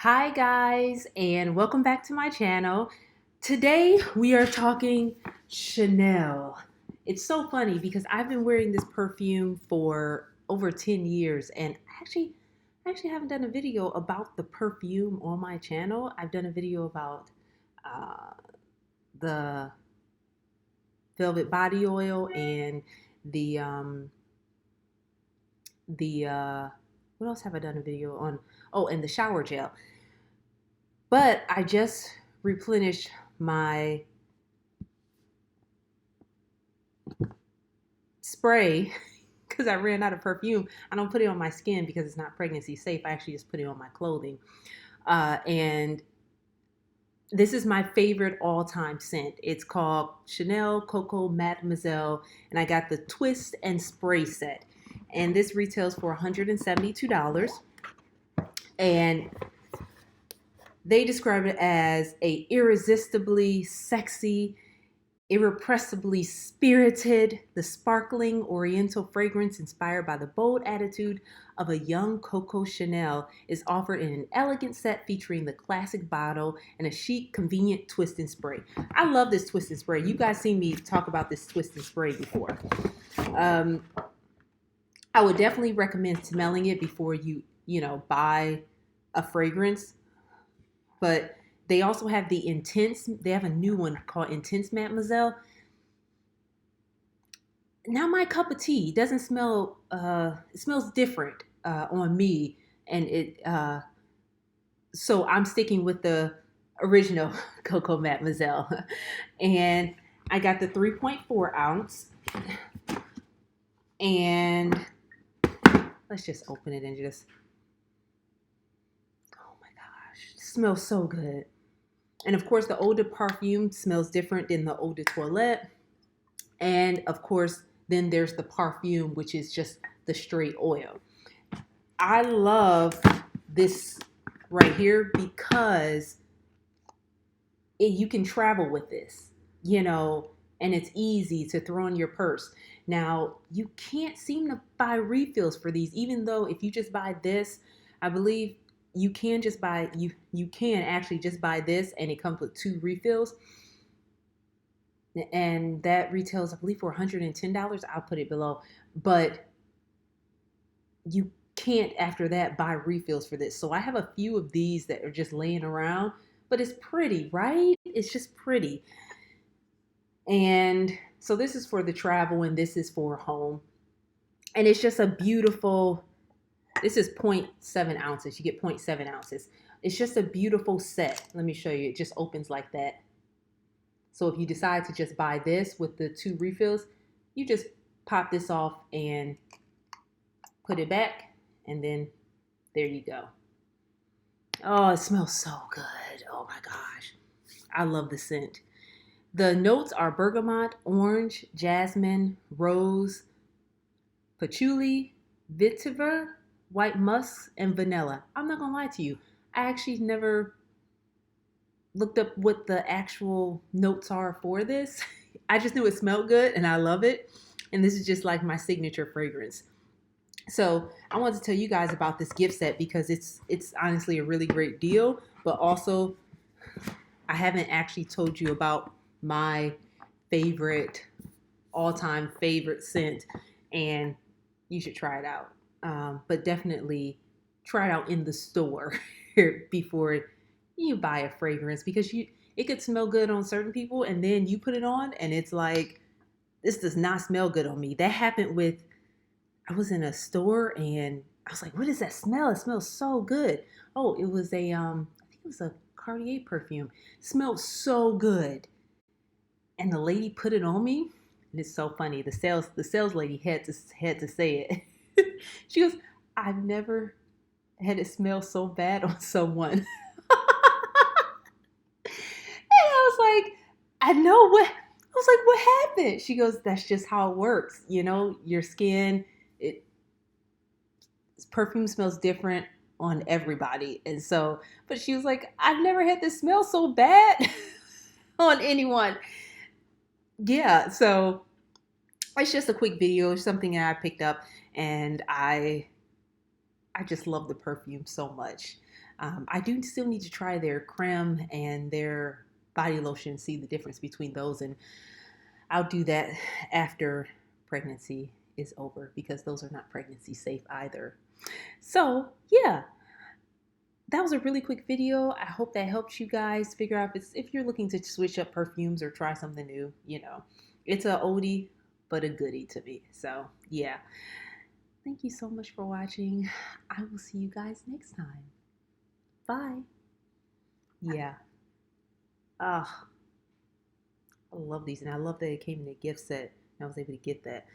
Hi guys, and welcome back to my channel. Today we are talking Chanel. It's so funny because I've been wearing this perfume for over 10 years and I actually haven't done a video about the perfume on my channel. I've done a video about uh, the velvet body oil and the what else have I done a video on? Oh, and the shower gel. But I just replenished my spray because I ran out of perfume. I don't put it on my skin because it's not pregnancy safe. I actually just put it on my clothing. And this is my favorite all-time scent. It's called Chanel Coco Mademoiselle, and I got the twist and spray set. And this retails for $172. And they describe it as a irresistibly sexy, irrepressibly spirited, the sparkling oriental fragrance inspired by the bold attitude of a young Coco Chanel is offered in an elegant set featuring the classic bottle and a chic, convenient twist and spray. I love this twist and spray. You guys seen me talk about this twist and spray before. I would definitely recommend smelling it before you buy a fragrance. But they also have the Intense. They have a new one called Intense Mademoiselle. Not my cup of tea. It doesn't smell. It smells different on me, and so I'm sticking with the original Coco Mademoiselle, and I got the 3.4 ounce, and let's just open it and just. Oh my gosh, it smells so good. And of course, the Eau De Parfum smells different than the Eau de Toilette. And of course, then there's the perfume, which is just the straight oil. I love this right here because you can travel with this, and it's easy to throw in your purse. Now, you can't seem to buy refills for these, even though if you just buy this, I believe you can actually just buy this and it comes with 2 refills, and that retails I believe for $110. I'll put it below, but you can't after that buy refills for this. So I have a few of these that are just laying around, but it's pretty, right? It's just pretty. And so this is for the travel and this is for home, and it's just a beautiful. This is 0.7 ounces. You get 0.7 ounces. It's just a beautiful set. Let me show you. It just opens like that. So if you decide to just buy this with the 2 refills, you just pop this off and put it back. And then there you go. Oh, it smells so good. Oh my gosh. I love the scent. The notes are bergamot, orange, jasmine, rose, patchouli, vetiver, white musk, and vanilla. I'm not gonna lie to you. I actually never looked up what the actual notes are for this. I just knew it smelled good and I love it. And this is just like my signature fragrance. So I wanted to tell you guys about this gift set because it's honestly a really great deal. But also, I haven't actually told you about my favorite, all-time favorite scent, and you should try it out. But definitely try it out in the store before you buy a fragrance, because it could smell good on certain people and then you put it on and it's like, this does not smell good on me. That happened with, I was in a store and I was like, what is that smell? It smells so good. Oh, it was I think it was a Cartier perfume. It smelled so good. And the lady put it on me. And it's so funny. The sales lady had to say it. She goes, I've never had it smell so bad on someone. And I was like, I know what. I was like, what happened? She goes, that's just how it works. Your skin, perfume smells different on everybody. And so, but she was like, I've never had this smell so bad on anyone. Yeah. So it's just a quick video, something that I picked up, and I just love the perfume so much. I do still need to try their creme and their body lotion, see the difference between those, and I'll do that after pregnancy is over because those are not pregnancy safe either. So yeah, that was a really quick video. I hope that helps you guys figure out if you're looking to switch up perfumes or try something new. You know, it's a oldie but a goodie to me. So yeah, thank you so much for watching. I will see you guys next time. Bye. Yeah. Ah, I love these, and I love that it came in a gift set. I was able to get that.